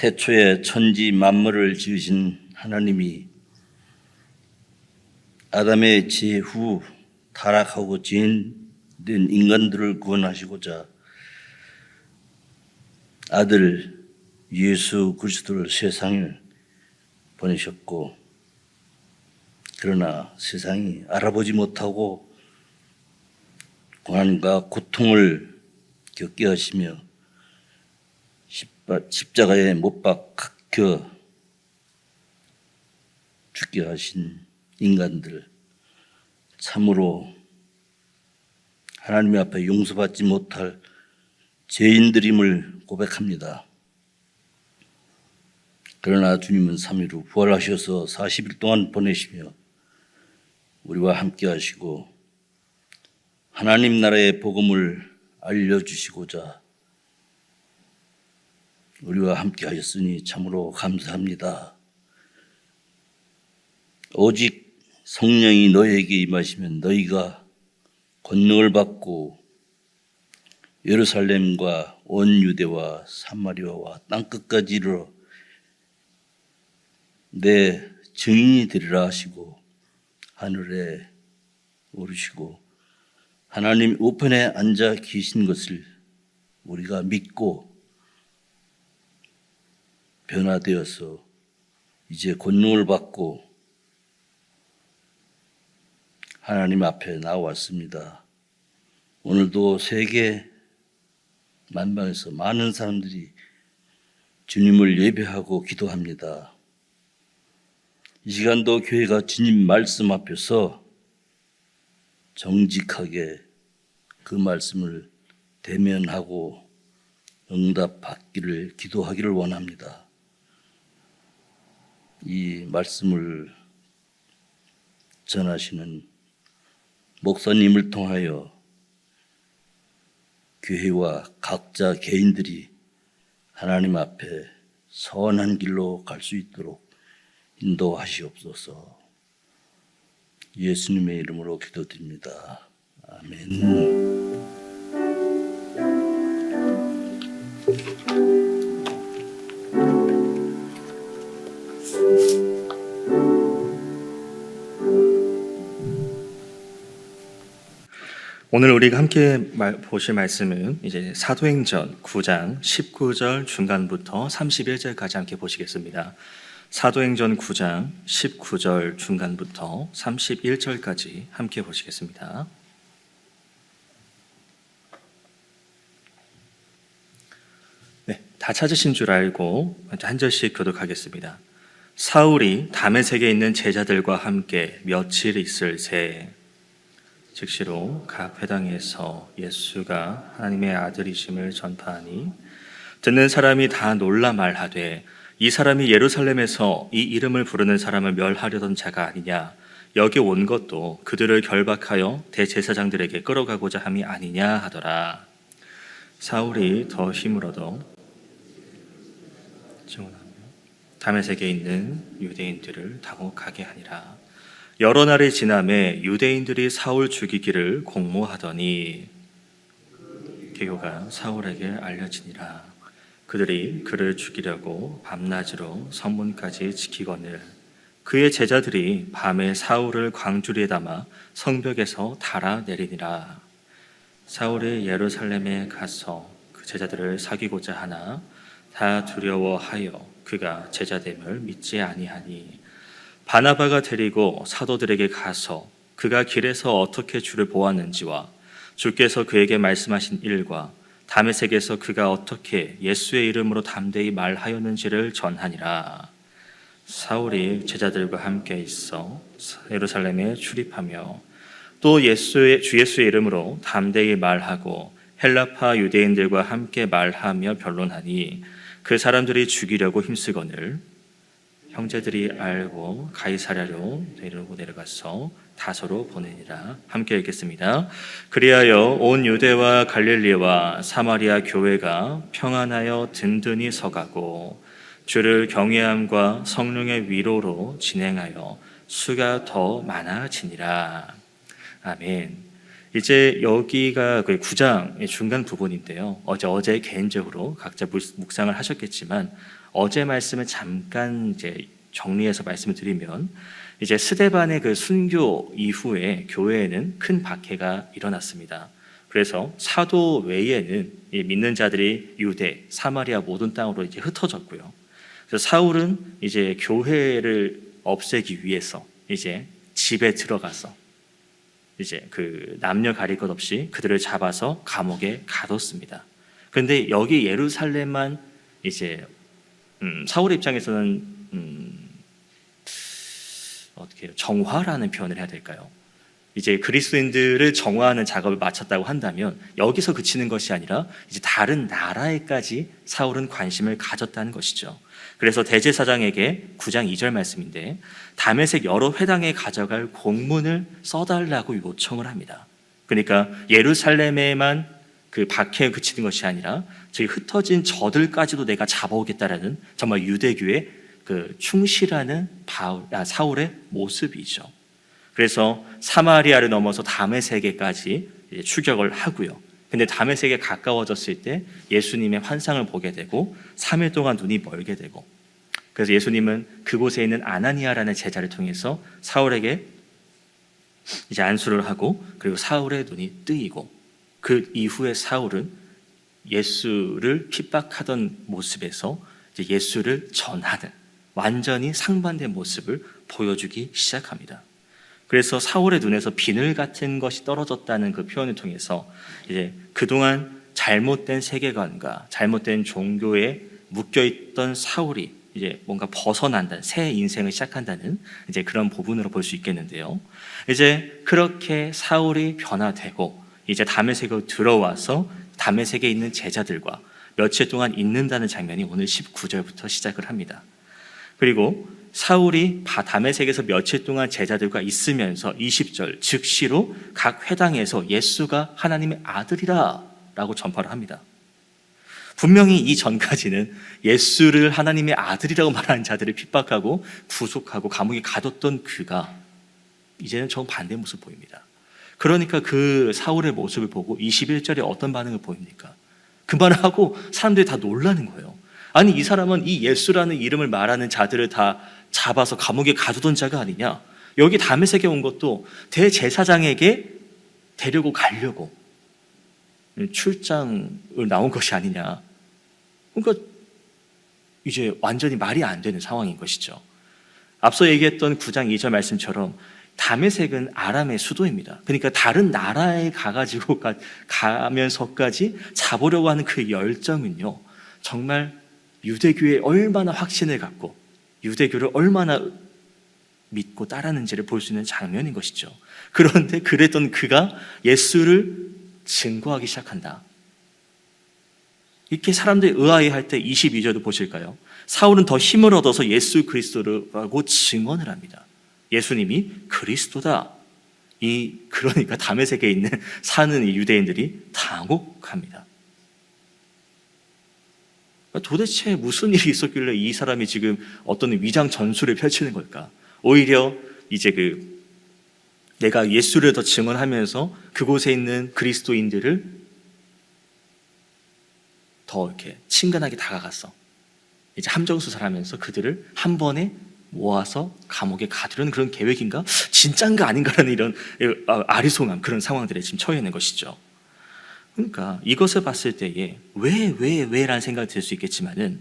태초에 천지 만물을 지으신 하나님이 아담의 죄 후 타락하고 죄인된 인간들을 구원하시고자 아들 예수 그리스도를 세상에 보내셨고, 그러나 세상이 알아보지 못하고 고난과 고통을 겪게 하시며 십자가에 못 박혀 죽게 하신 인간들, 참으로 하나님 앞에 용서받지 못할 죄인들임을 고백합니다. 그러나 주님은 3일 후 부활하셔서 40일 동안 보내시며 우리와 함께 하시고 하나님 나라의 복음을 알려주시고자 우리와 함께 하셨으니 참으로 감사합니다. 오직 성령이 너희에게 임하시면 너희가 권능을 받고 예루살렘과 온 유대와 사마리아와 땅끝까지 이르러 내 증인이 되리라 하시고 하늘에 오르시고 하나님 우편에 앉아 계신 것을 우리가 믿고 변화되어서 이제 권능을 받고 하나님 앞에 나왔습니다. 오늘도 세계 만방에서 많은 사람들이 주님을 예배하고 기도합니다. 이 시간도 교회가 주님 말씀 앞에서 정직하게 그 말씀을 대면하고 응답받기를 기도하기를 원합니다. 이 말씀을 전하시는 목사님을 통하여 교회와 각자 개인들이 하나님 앞에 선한 길로 갈 수 있도록 인도하시옵소서. 예수님의 이름으로 기도드립니다. 아멘. 오늘 우리가 함께 보실 말씀은 이제 사도행전 9장 19절 중간부터 31절까지 함께 보시겠습니다. 사도행전 9장 19절 중간부터 31절까지 함께 보시겠습니다. 네, 다 찾으신 줄 알고 한 절씩 교독하겠습니다. 사울이 다메섹에 있는 제자들과 함께 며칠 있을 새 즉시로 각 회당에서 예수가 하나님의 아들이심을 전파하니 듣는 사람이 다 놀라 말하되 이 사람이 예루살렘에서 이 이름을 부르는 사람을 멸하려던 자가 아니냐, 여기 온 것도 그들을 결박하여 대제사장들에게 끌어가고자 함이 아니냐 하더라. 사울이 더 힘을 얻어 증언하며 다메섹에 있는 유대인들을 당혹하게 하니라. 여러 날이 지남에 유대인들이 사울 죽이기를 공모하더니 계교가 사울에게 알려지니라. 그들이 그를 죽이려고 밤낮으로 성문까지 지키거늘 그의 제자들이 밤에 사울을 광주리에 담아 성벽에서 달아내리니라. 사울이 예루살렘에 가서 그 제자들을 사귀고자 하나 다 두려워하여 그가 제자됨을 믿지 아니하니 바나바가 데리고 사도들에게 가서 그가 길에서 어떻게 주를 보았는지와 주께서 그에게 말씀하신 일과 다메섹에서 그가 어떻게 예수의 이름으로 담대히 말하였는지를 전하니라. 사울이 제자들과 함께 있어 예루살렘에 출입하며 또 주 예수의 이름으로 담대히 말하고 헬라파 유대인들과 함께 말하며 변론하니 그 사람들이 죽이려고 힘쓰거늘 형제들이 알고 가이사랴로 내려가서 다소로 보내니라. 함께 읽겠습니다. 그리하여 온 유대와 갈릴리와 사마리아 교회가 평안하여 든든히 서가고 주를 경외함과 성령의 위로로 진행하여 수가 더 많아지니라. 아멘. 이제 여기가 그 9장의 중간 부분인데요. 어제 개인적으로 각자 묵상을 하셨겠지만 어제 말씀을 잠깐 이제 정리해서 말씀을 드리면 이제 스데반의 그 순교 이후에 교회에는 큰 박해가 일어났습니다. 그래서 사도 외에는 이 믿는 자들이 유대, 사마리아 모든 땅으로 이제 흩어졌고요. 그래서 사울은 이제 교회를 없애기 위해서 이제 집에 들어가서 이제 그 남녀 가릴 것 없이 그들을 잡아서 감옥에 가뒀습니다. 그런데 여기 예루살렘만 이제 사울의 입장에서는 어떻게 해요? 정화라는 표현을 해야 될까요? 이제 그리스도인들을 정화하는 작업을 마쳤다고 한다면 여기서 그치는 것이 아니라 이제 다른 나라에까지 사울은 관심을 가졌다는 것이죠. 그래서 대제사장에게 9장 2절 말씀인데 다메섹 여러 회당에 가져갈 공문을 써달라고 요청을 합니다. 그러니까 예루살렘에만 그 박해에 그치는 것이 아니라 저희 흩어진 저들까지도 내가 잡아오겠다라는 정말 유대교의 그 충실하는 사울의 모습이죠. 그래서 사마리아를 넘어서 다메섹에까지 추격을 하고요. 근데 다메섹에 가까워졌을 때 예수님의 환상을 보게 되고 3일 동안 눈이 멀게 되고, 그래서 예수님은 그곳에 있는 아나니아라는 제자를 통해서 사울에게 이제 안수를 하고, 그리고 사울의 눈이 뜨이고, 그 이후에 사울은 예수를 핍박하던 모습에서 이제 예수를 전하는 완전히 상반된 모습을 보여주기 시작합니다. 그래서 사울의 눈에서 비늘 같은 것이 떨어졌다는 그 표현을 통해서 이제 그동안 잘못된 세계관과 잘못된 종교에 묶여있던 사울이 이제 뭔가 벗어난다는, 새 인생을 시작한다는 이제 그런 부분으로 볼 수 있겠는데요. 이제 그렇게 사울이 변화되고 이제 다메섹으로 들어와서 다메섹에 있는 제자들과 며칠 동안 있는다는 장면이 오늘 19절부터 시작을 합니다. 그리고 사울이 다메섹에서 며칠 동안 제자들과 있으면서 20절 즉시로 각 회당에서 예수가 하나님의 아들이라 라고 전파를 합니다. 분명히 이 전까지는 예수를 하나님의 아들이라고 말하는 자들을 핍박하고 구속하고 감옥에 가뒀던 그가 이제는 정반대 모습을 보입니다. 그러니까 그 사울의 모습을 보고 21절에 어떤 반응을 보입니까? 그 말을 하고 사람들이 다 놀라는 거예요. 아니, 이 사람은 이 예수라는 이름을 말하는 자들을 다 잡아서 감옥에 가두던 자가 아니냐? 여기 다메섹에 온 것도 대제사장에게 데리고 가려고 출장을 나온 것이 아니냐? 그러니까 이제 완전히 말이 안 되는 상황인 것이죠. 앞서 얘기했던 9장 2절 말씀처럼 다메섹은 아람의 수도입니다. 그러니까 다른 나라에 가가지고 가면서까지 잡으려고 하는 그 열정은요, 정말 유대교에 얼마나 확신을 갖고 유대교를 얼마나 믿고 따르는지를 볼 수 있는 장면인 것이죠. 그런데 그랬던 그가 예수를 증거하기 시작한다. 이렇게 사람들이 의아해할 때 22절도 보실까요? 사울은 더 힘을 얻어서 예수 그리스도라고 증언을 합니다. 예수님이 그리스도다. 그러니까 다메섹에 있는 사는 이 유대인들이 당혹합니다. 도대체 무슨 일이 있었길래 이 사람이 지금 어떤 위장 전술을 펼치는 걸까? 오히려 이제 내가 예수를 더 증언하면서 그곳에 있는 그리스도인들을 더 이렇게 친근하게 다가갔어. 이제 함정수사하면서 그들을 한 번에 모아서 감옥에 가두려는 그런 계획인가? 진짠가 아닌가라는 이런 아리송함, 그런 상황들에 지금 처해 있는 것이죠. 그러니까 이것을 봤을 때에 왜라는 생각이 들 수 있겠지만은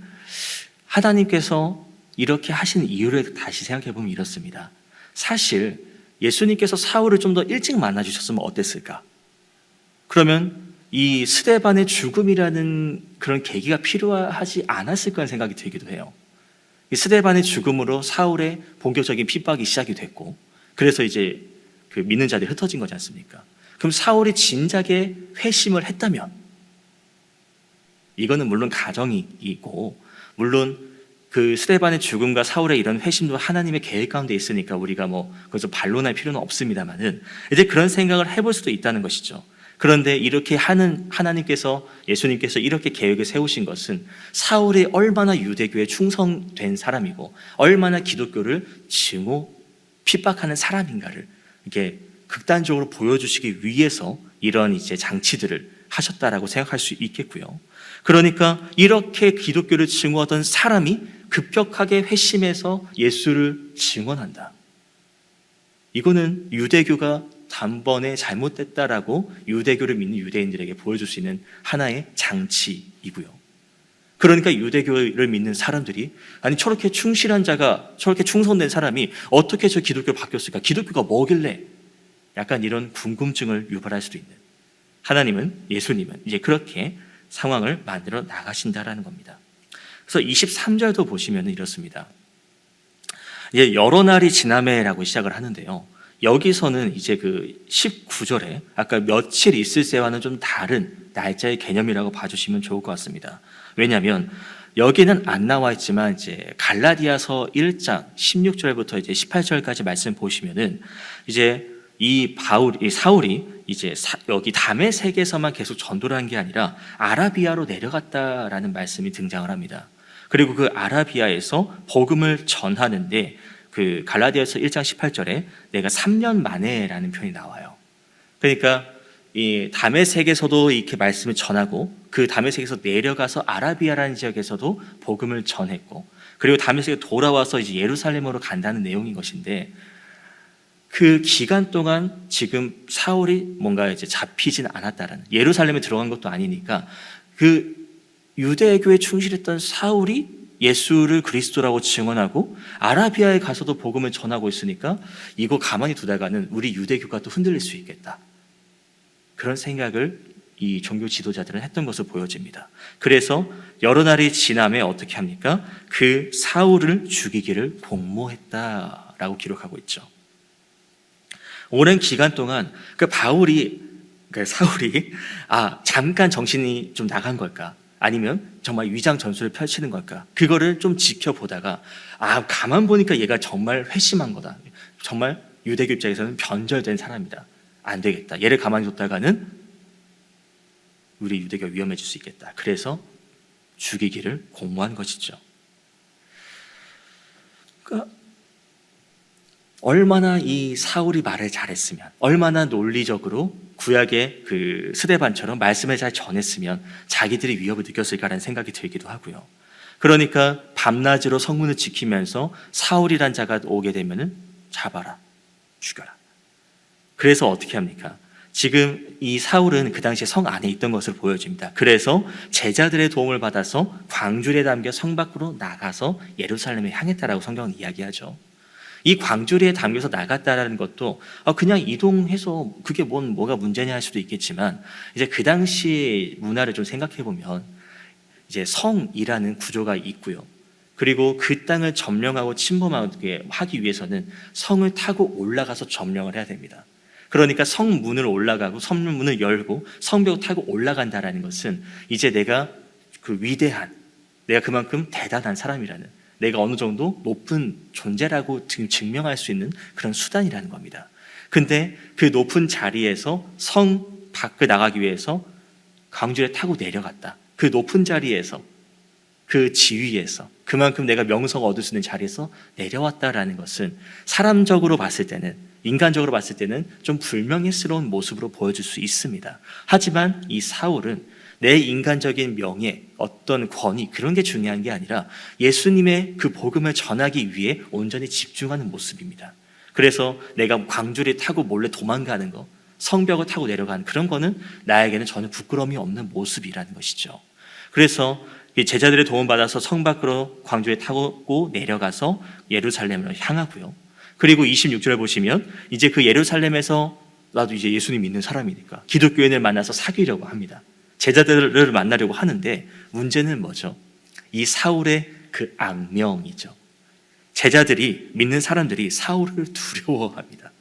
하나님께서 이렇게 하신 이유를 다시 생각해 보면 이렇습니다. 사실 예수님께서 사울을 좀 더 일찍 만나 주셨으면 어땠을까? 그러면 이 스데반의 죽음이라는 그런 계기가 필요하지 않았을까 하는 생각이 들기도 해요. 이 스데반의 죽음으로 사울의 본격적인 핍박이 시작이 됐고, 그래서 이제 그 믿는 자들이 흩어진 거지 않습니까? 그럼 사울이 진작에 회심을 했다면, 이거는 물론 가정이고, 물론 그 스데반의 죽음과 사울의 이런 회심도 하나님의 계획 가운데 있으니까 우리가 거기서 반론할 필요는 없습니다만은 이제 그런 생각을 해볼 수도 있다는 것이죠. 그런데 이렇게 하는 하나님께서, 예수님께서 이렇게 계획을 세우신 것은 사울이 얼마나 유대교에 충성된 사람이고 얼마나 기독교를 증오, 핍박하는 사람인가를 이렇게 극단적으로 보여주시기 위해서 이런 이제 장치들을 하셨다라고 생각할 수 있겠고요. 그러니까 이렇게 기독교를 증오하던 사람이 급격하게 회심해서 예수를 증언한다. 이거는 유대교가 단번에 잘못됐다라고 유대교를 믿는 유대인들에게 보여줄 수 있는 하나의 장치이고요. 그러니까 유대교를 믿는 사람들이 아니 저렇게 충실한 자가 저렇게 충성된 사람이 어떻게 저 기독교로 바뀌었을까? 기독교가 뭐길래? 약간 이런 궁금증을 유발할 수도 있는 하나님은 예수님은 이제 그렇게 상황을 만들어 나가신다라는 겁니다. 그래서 23절도 보시면 이렇습니다. 이제 여러 날이 지나매라고 시작을 하는데요. 여기서는 이제 그 19절에 아까 며칠 있을새와는 좀 다른 날짜의 개념이라고 봐주시면 좋을 것 같습니다. 왜냐하면 여기는 안 나와 있지만 이제 갈라디아서 1장 16절부터 이제 18절까지 말씀 보시면은 이제 이 사울이 이제 여기 다메섹에서만 계속 전도를 한 게 아니라 아라비아로 내려갔다라는 말씀이 등장을 합니다. 그리고 그 아라비아에서 복음을 전하는데 그 갈라디아서 1장 18절에 내가 3년 만에라는 표현이 나와요. 그러니까 이 다메섹에서도 이렇게 말씀을 전하고 그 다메섹에서 내려가서 아라비아라는 지역에서도 복음을 전했고 그리고 다메섹에 돌아와서 이제 예루살렘으로 간다는 내용인 것인데 그 기간 동안 지금 사울이 뭔가 이제 잡히진 않았다라는 예루살렘에 들어간 것도 아니니까 그 유대교에 충실했던 사울이 예수를 그리스도라고 증언하고 아라비아에 가서도 복음을 전하고 있으니까 이거 가만히 두다가는 우리 유대교가 또 흔들릴 수 있겠다. 그런 생각을 이 종교 지도자들은 했던 것으로 보여집니다. 그래서 여러 날이 지남에 어떻게 합니까? 그 사울을 죽이기를 공모했다라고 기록하고 있죠. 오랜 기간 동안 그 사울이 잠깐 정신이 좀 나간 걸까? 아니면 정말 위장 전술을 펼치는 걸까? 그거를 좀 지켜보다가 가만 보니까 얘가 정말 회심한 거다. 정말 유대교 입장에서는 변절된 사람이다. 안 되겠다. 얘를 가만히 뒀다가는 우리 유대교가 위험해질 수 있겠다. 그래서 죽이기를 공모한 것이죠. 그러니까 얼마나 이 사울이 말을 잘했으면, 얼마나 논리적으로 구약의 그 스데반처럼 말씀을 잘 전했으면 자기들이 위협을 느꼈을까라는 생각이 들기도 하고요. 그러니까 밤낮으로 성문을 지키면서 사울이란 자가 오게 되면은 잡아라, 죽여라. 그래서 어떻게 합니까? 지금 이 사울은 그 당시에 성 안에 있던 것으로 보여집니다. 그래서 제자들의 도움을 받아서 광줄에 담겨 성 밖으로 나가서 예루살렘에 향했다라고 성경은 이야기하죠. 이 광주리에 담겨서 나갔다라는 것도 그냥 이동해서 그게 뭐가 문제냐 할 수도 있겠지만 이제 그 당시 문화를 좀 생각해 보면 이제 성이라는 구조가 있고요. 그리고 그 땅을 점령하고 침범하게 하기 위해서는 성을 타고 올라가서 점령을 해야 됩니다. 그러니까 성문을 올라가고 성문을 열고 성벽을 타고 올라간다라는 것은 이제 내가 그 위대한, 내가 그만큼 대단한 사람이라는, 내가 어느 정도 높은 존재라고 증명할 수 있는 그런 수단이라는 겁니다. 근데 그 높은 자리에서 성 밖을 나가기 위해서 광주에 타고 내려갔다. 그 높은 자리에서, 그 지위에서, 그만큼 내가 명성을 얻을 수 있는 자리에서 내려왔다라는 것은 사람적으로 봤을 때는, 인간적으로 봤을 때는 좀 불명예스러운 모습으로 보여질 수 있습니다. 하지만 이 사울은 내 인간적인 명예, 어떤 권위, 그런 게 중요한 게 아니라 예수님의 그 복음을 전하기 위해 온전히 집중하는 모습입니다. 그래서 내가 광주리 타고 몰래 도망가는 거, 성벽을 타고 내려가는 그런 거는 나에게는 전혀 부끄러움이 없는 모습이라는 것이죠. 그래서 제자들의 도움받아서 성 밖으로 광주에 타고 내려가서 예루살렘으로 향하고요. 그리고 26절을 보시면 이제 그 예루살렘에서 나도 이제 예수님 믿는 사람이니까 기독교인을 만나서 사귀려고 합니다. 제자들을 만나려고 하는데 문제는 뭐죠? 이 사울의 그 악명이죠. 제자들이, 믿는 사람들이 사울을 두려워합니다.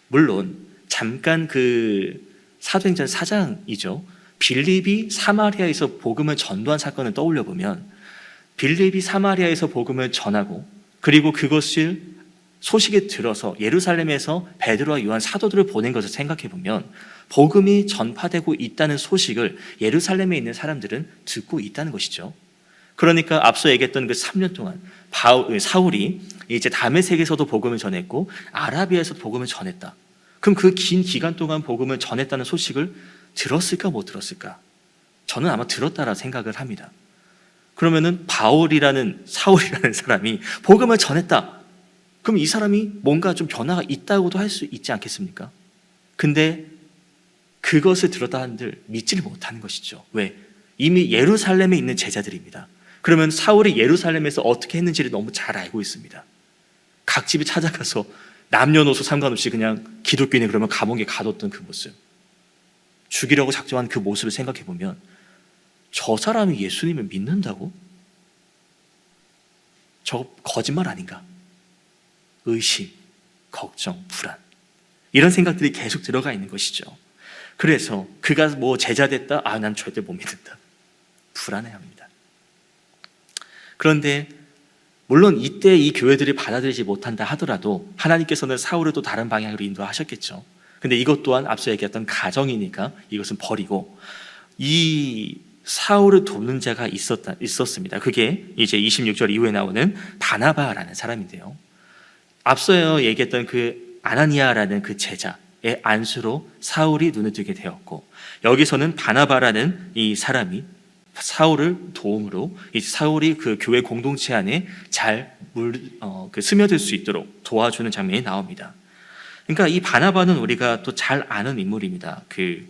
물론 잠깐 그 사도행전 4장이죠. 빌립이 사마리아에서 복음을 전도한 사건을 떠올려 보면 빌립이 사마리아에서 복음을 전하고 그리고 그것을 소식에 들어서 예루살렘에서 베드로와 요한 사도들을 보낸 것을 생각해 보면 복음이 전파되고 있다는 소식을 예루살렘에 있는 사람들은 듣고 있다는 것이죠. 그러니까 앞서 얘기했던 그 3년 동안 사울이 이제 다메섹에서도 복음을 전했고 아라비아에서도 복음을 전했다. 그럼 그 긴 기간 동안 복음을 전했다는 소식을 들었을까 못 들었을까? 저는 아마 들었다라 생각을 합니다. 그러면은 사울이라는 사람이 복음을 전했다. 그럼 이 사람이 뭔가 좀 변화가 있다고도 할 수 있지 않겠습니까? 근데 그것을 들었다 한들 믿지를 못하는 것이죠. 왜? 이미 예루살렘에 있는 제자들입니다. 그러면 사울이 예루살렘에서 어떻게 했는지를 너무 잘 알고 있습니다. 각 집에 찾아가서 남녀노소 상관없이 그냥 기독교인이 그러면 감옥에 가뒀던 그 모습, 죽이려고 작정한 그 모습을 생각해 보면 저 사람이 예수님을 믿는다고? 저거 거짓말 아닌가? 의심, 걱정, 불안, 이런 생각들이 계속 들어가 있는 것이죠. 그래서 그가 뭐 제자 됐다? 난 절대 못 믿는다. 불안해합니다. 그런데 물론 이때 이 교회들이 받아들이지 못한다 하더라도 하나님께서는 사울을 또 다른 방향으로 인도하셨겠죠. 근데 이것 또한 앞서 얘기했던 가정이니까 이것은 버리고 이 사울을 돕는 자가 있었습니다. 그게 이제 26절 이후에 나오는 바나바라는 사람인데요. 앞서 얘기했던 그 아나니아라는 그 제자의 안수로 사울이 눈을 뜨게 되었고, 여기서는 바나바라는 이 사람이 사울을 도움으로 사울이 그 교회 공동체 안에 잘 스며들 수 있도록 도와주는 장면이 나옵니다. 그러니까 이 바나바는 우리가 또 잘 아는 인물입니다. 그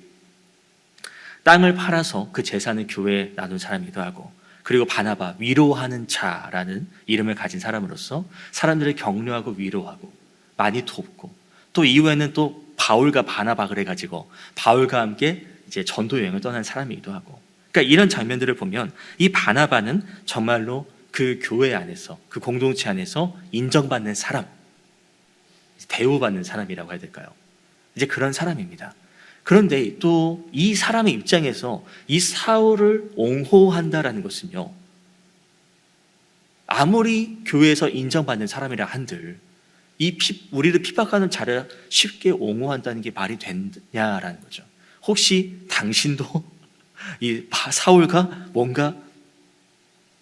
땅을 팔아서 그 재산을 교회에 나눈 사람이기도 하고, 그리고 바나바, 위로하는 자라는 이름을 가진 사람으로서 사람들을 격려하고 위로하고 많이 돕고, 또 이후에는 또 바울과 바나바 그래가지고 바울과 함께 이제 전도 여행을 떠난 사람이기도 하고, 그러니까 이런 장면들을 보면 이 바나바는 정말로 그 교회 안에서, 그 공동체 안에서 인정받는 사람, 대우받는 사람이라고 해야 될까요? 이제 그런 사람입니다. 그런데 또 이 사람의 입장에서 이 사울을 옹호한다라는 것은요, 아무리 교회에서 인정받는 사람이라 한들 우리를 핍박하는 자를 쉽게 옹호한다는 게 말이 되냐라는 거죠. 혹시 당신도 이 사울과 뭔가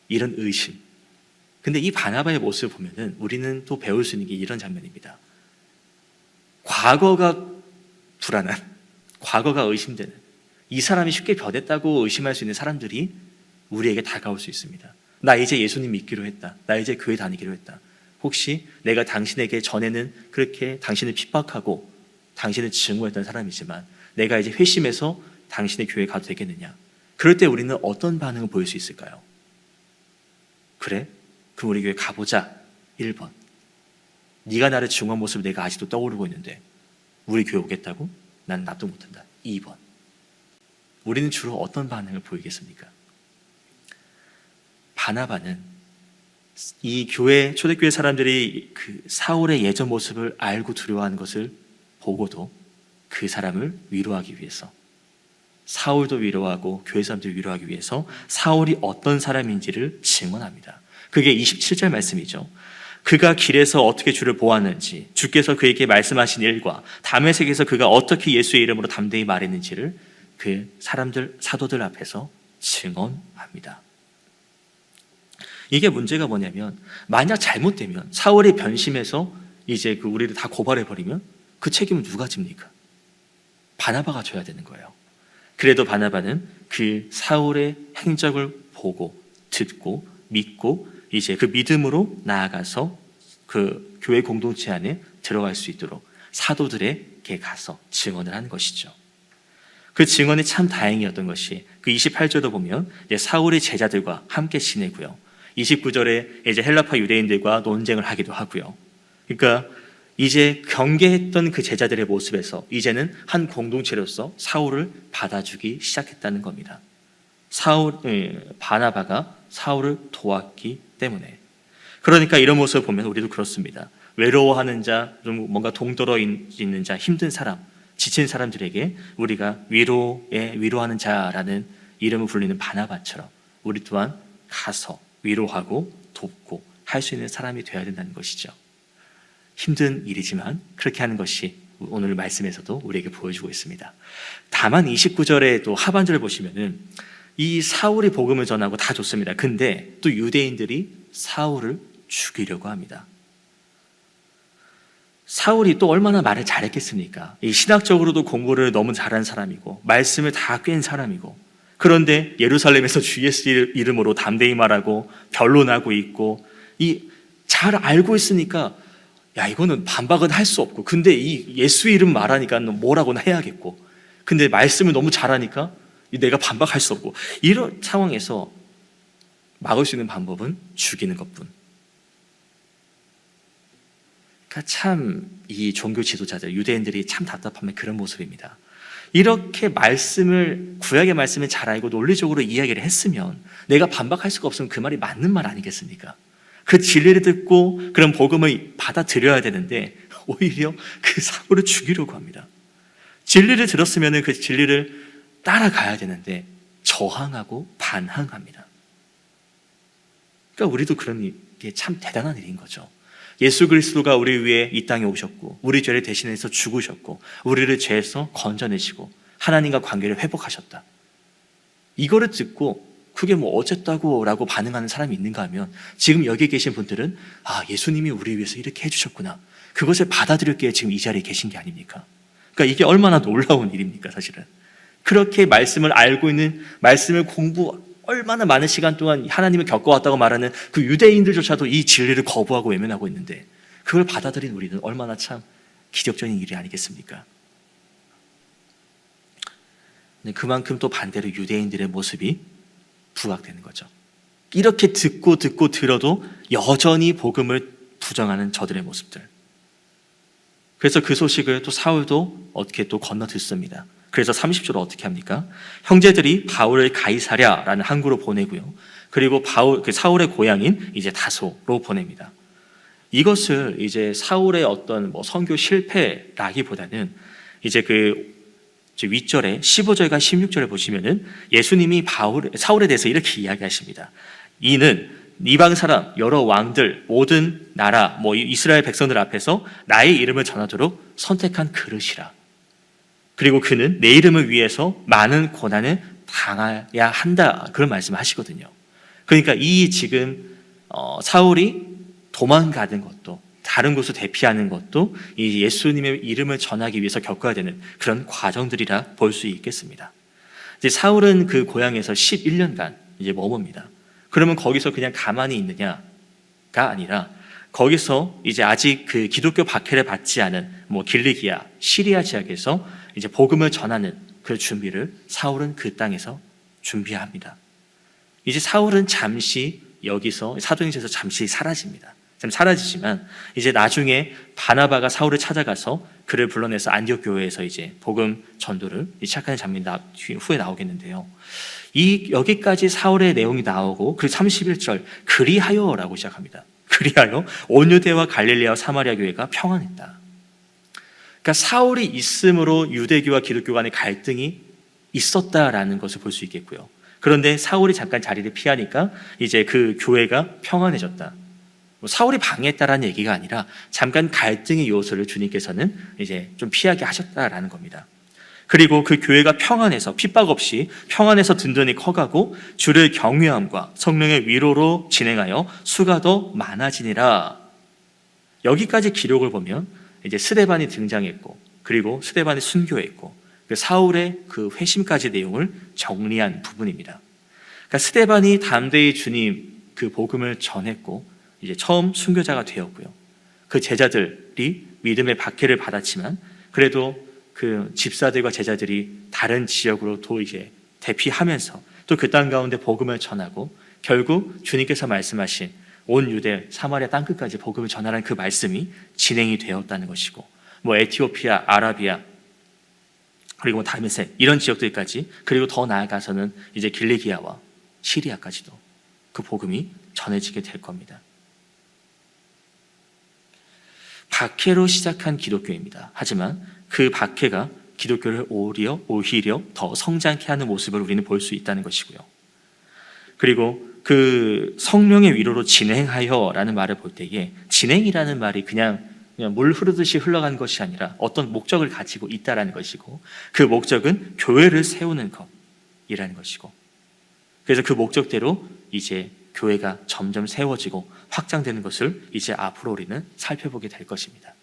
이런 의심. 근데 이 바나바의 모습을 보면은 우리는 또 배울 수 있는 게 이런 장면입니다. 과거가 불안한, 과거가 의심되는, 이 사람이 쉽게 변했다고 의심할 수 있는 사람들이 우리에게 다가올 수 있습니다. 나 이제 예수님 믿기로 했다. 나 이제 교회 다니기로 했다. 혹시 내가 당신에게 전에는 그렇게 당신을 핍박하고 당신을 증오했던 사람이지만 내가 이제 회심해서 당신의 교회에 가도 되겠느냐? 그럴 때 우리는 어떤 반응을 보일 수 있을까요? 그래? 그럼 우리 교회 가보자. 1번. 네가 나를 증오한 모습을 내가 아직도 떠오르고 있는데 우리 교회 오겠다고? 난 납득 못한다. 2번. 우리는 주로 어떤 반응을 보이겠습니까? 바나바는 이 초대교회 사람들이 그 사울의 예전 모습을 알고 두려워하는 것을 보고도 그 사람을 위로하기 위해서, 사울도 위로하고 교회 사람들을 위로하기 위해서 사울이 어떤 사람인지를 증언합니다. 그게 27절 말씀이죠. 그가 길에서 어떻게 주를 보았는지, 주께서 그에게 말씀하신 일과 다메섹에서 그가 어떻게 예수의 이름으로 담대히 말했는지를 그 사도들 앞에서 증언합니다. 이게 문제가 뭐냐면, 만약 잘못되면 사울이 변심해서 이제 우리를 다 고발해버리면 그 책임은 누가 집니까? 바나바가 져야 되는 거예요. 그래도 바나바는 그 사울의 행적을 보고 듣고 믿고 이제 그 믿음으로 나아가서 그 교회 공동체 안에 들어갈 수 있도록 사도들에게 가서 증언을 하는 것이죠. 그 증언이 참 다행이었던 것이 그 28절도 보면 이제 사울의 제자들과 함께 지내고요. 29절에 이제 헬라파 유대인들과 논쟁을 하기도 하고요. 그러니까 이제 경계했던 그 제자들의 모습에서 이제는 한 공동체로서 사울을 받아주기 시작했다는 겁니다. 바나바가 사울을 도왔기 때문에. 그러니까 이런 모습을 보면 우리도 그렇습니다. 외로워하는 자, 좀 뭔가 동떨어 있는 자, 힘든 사람, 지친 사람들에게 우리가 위로하는 자라는 이름을 불리는 바나바처럼 우리 또한 가서 위로하고 돕고 할 수 있는 사람이 되어야 된다는 것이죠. 힘든 일이지만 그렇게 하는 것이 오늘 말씀에서도 우리에게 보여주고 있습니다. 다만 29절에 또 하반절을 보시면은 이 사울이 복음을 전하고 다 좋습니다. 근데 또 유대인들이 사울을 죽이려고 합니다. 사울이 또 얼마나 말을 잘했겠습니까? 이 신학적으로도 공부를 너무 잘한 사람이고 말씀을 다 꿰는 사람이고, 그런데 예루살렘에서 주 예수 이름으로 담대히 말하고 변론하고 있고 잘 알고 있으니까 야, 이거는 반박은 할 수 없고, 근데 이 예수 이름 말하니까 뭐라고는 해야겠고, 근데 말씀을 너무 잘하니까 내가 반박할 수 없고, 이런 상황에서 막을 수 있는 방법은 죽이는 것뿐. 그러니까 참 이 종교 지도자들, 유대인들이 참 답답하면 그런 모습입니다. 이렇게 말씀을, 구약의 말씀을 잘 알고 논리적으로 이야기를 했으면 내가 반박할 수가 없으면 그 말이 맞는 말 아니겠습니까? 그 진리를 듣고 그런 복음을 받아들여야 되는데 오히려 그 사울을 죽이려고 합니다. 진리를 들었으면 그 진리를 따라가야 되는데 저항하고 반항합니다. 그러니까 우리도 그런 게 참 대단한 일인 거죠. 예수 그리스도가 우리 위해 이 땅에 오셨고 우리 죄를 대신해서 죽으셨고 우리를 죄에서 건져내시고 하나님과 관계를 회복하셨다. 이거를 듣고 그게 뭐 어쨌다고 라고 반응하는 사람이 있는가 하면, 지금 여기 계신 분들은 아, 예수님이 우리 위해서 이렇게 해주셨구나, 그것을 받아들였기에 지금 이 자리에 계신 게 아닙니까? 그러니까 이게 얼마나 놀라운 일입니까? 사실은 그렇게 말씀을 알고 있는, 말씀을 얼마나 많은 시간 동안 하나님을 겪어왔다고 말하는 그 유대인들조차도 이 진리를 거부하고 외면하고 있는데 그걸 받아들인 우리는 얼마나 참 기적적인 일이 아니겠습니까? 그만큼 또 반대로 유대인들의 모습이 부각되는 거죠. 이렇게 듣고 들어도 여전히 복음을 부정하는 저들의 모습들. 그래서 그 소식을 또 사울도 어떻게 또 건너 듣습니다. 그래서 30절로 어떻게 합니까? 형제들이 바울을 가이사랴라는 항구로 보내고요. 그리고 사울의 고향인 이제 다소로 보냅니다. 이것을 이제 사울의 어떤 선교 실패라기보다는 이제 윗절에 15절과 16절에 보시면은 예수님이 사울에 대해서 이렇게 이야기하십니다. 이는 이방 사람, 여러 왕들, 모든 나라, 이스라엘 백성들 앞에서 나의 이름을 전하도록 선택한 그릇이라. 그리고 그는 내 이름을 위해서 많은 고난을 당해야 한다, 그런 말씀을 하시거든요. 그러니까 이 지금 사울이 도망가는 것도, 다른 곳을 대피하는 것도 이 예수님의 이름을 전하기 위해서 겪어야 되는 그런 과정들이라 볼 수 있겠습니다. 이제 사울은 그 고향에서 11년간 이제 머뭅니다. 그러면 거기서 그냥 가만히 있느냐가 아니라 거기서 이제 아직 그 기독교 박해를 받지 않은 길리기아, 시리아 지역에서 이제 복음을 전하는 그 준비를 사울은 그 땅에서 준비합니다. 이제 사울은 잠시 여기서 사도행전에서 잠시 사라집니다. 사라지지만 이제 나중에 바나바가 사울을 찾아가서 그를 불러내서 안디옥 교회에서 이제 복음 전도를 시작하는 장면이 후에 나오겠는데요. 여기까지 사울의 내용이 나오고 그 31절 그리하여라고 시작합니다. 그리하여 온 유대와 갈릴리와 사마리아 교회가 평안했다. 그러니까 사울이 있음으로 유대교와 기독교 간의 갈등이 있었다라는 것을 볼 수 있겠고요. 그런데 사울이 잠깐 자리를 피하니까 이제 그 교회가 평안해졌다. 사울이 방해했다라는 얘기가 아니라 잠깐 갈등의 요소를 주님께서는 이제 좀 피하게 하셨다라는 겁니다. 그리고 그 교회가 평안해서, 핍박 없이 평안해서 든든히 커가고 주를 경외함과 성령의 위로로 진행하여 수가 더 많아지니라. 여기까지 기록을 보면 이제 스데반이 등장했고, 그리고 스데반이 순교했고, 그 사울의 그 회심까지 내용을 정리한 부분입니다. 그러니까 스데반이 담대히 주님 그 복음을 전했고 이제 처음 순교자가 되었고요. 그 제자들이 믿음의 박해를 받았지만 그래도 그 집사들과 제자들이 다른 지역으로 또 이제 대피하면서 또 그 땅 가운데 복음을 전하고 결국 주님께서 말씀하신 온 유대 사마리아 땅끝까지 복음을 전하라는 그 말씀이 진행이 되었다는 것이고, 에티오피아, 아라비아, 그리고 다메섹 이런 지역들까지, 그리고 더 나아가서는 이제 길리기아와 시리아까지도 그 복음이 전해지게 될 겁니다. 박해로 시작한 기독교입니다. 하지만 그 박해가 기독교를 오히려 더 성장케 하는 모습을 우리는 볼 수 있다는 것이고요. 그리고 그 성령의 위로로 진행하여라는 말을 볼 때에 진행이라는 말이 그냥 물 흐르듯이 흘러간 것이 아니라 어떤 목적을 가지고 있다라는 것이고, 그 목적은 교회를 세우는 것이라는 것이고, 그래서 그 목적대로 이제 교회가 점점 세워지고 확장되는 것을 이제 앞으로 우리는 살펴보게 될 것입니다.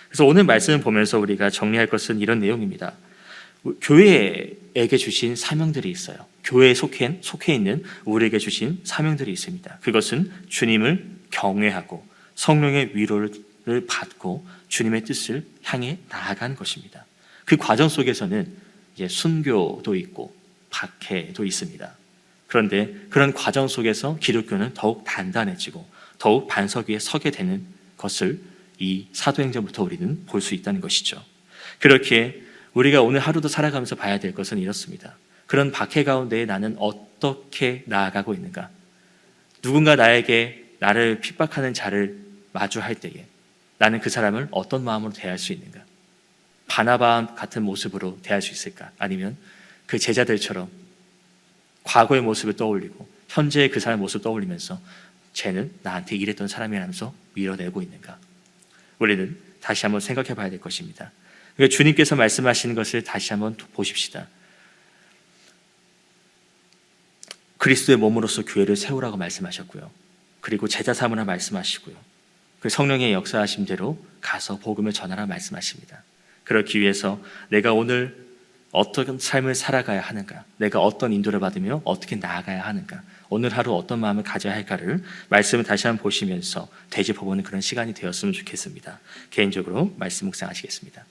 그래서 오늘 말씀을 보면서 우리가 정리할 것은 이런 내용입니다. 교회에게 주신 사명들이 있어요. 교회에 속해 있는 우리에게 주신 사명들이 있습니다. 그것은 주님을 경외하고 성령의 위로를 받고 주님의 뜻을 향해 나아가는 것입니다. 그 과정 속에서는 이제 순교도 있고 박해도 있습니다. 그런데 그런 과정 속에서 기독교는 더욱 단단해지고 더욱 반석 위에 서게 되는 것을 이 사도행전부터 우리는 볼 수 있다는 것이죠. 그렇게 우리가 오늘 하루도 살아가면서 봐야 될 것은 이렇습니다. 그런 박해 가운데 나는 어떻게 나아가고 있는가? 누군가 나를 핍박하는 자를 마주할 때에 나는 그 사람을 어떤 마음으로 대할 수 있는가? 바나바 같은 모습으로 대할 수 있을까? 아니면 그 제자들처럼 과거의 모습을 떠올리고 현재의 그 사람의 모습을 떠올리면서 쟤는 나한테 이랬던 사람이라면서 밀어내고 있는가? 우리는 다시 한번 생각해 봐야 될 것입니다. 그러니까 주님께서 말씀하시는 것을 다시 한번 보십시다. 그리스도의 몸으로서 교회를 세우라고 말씀하셨고요. 그리고 제자 삼으라 말씀하시고요. 그 성령의 역사하심대로 가서 복음을 전하라 말씀하십니다. 그렇기 위해서 내가 오늘 어떤 삶을 살아가야 하는가, 내가 어떤 인도를 받으며 어떻게 나아가야 하는가, 오늘 하루 어떤 마음을 가져야 할까를 말씀을 다시 한번 보시면서 되짚어보는 그런 시간이 되었으면 좋겠습니다. 개인적으로 말씀 묵상하시겠습니다.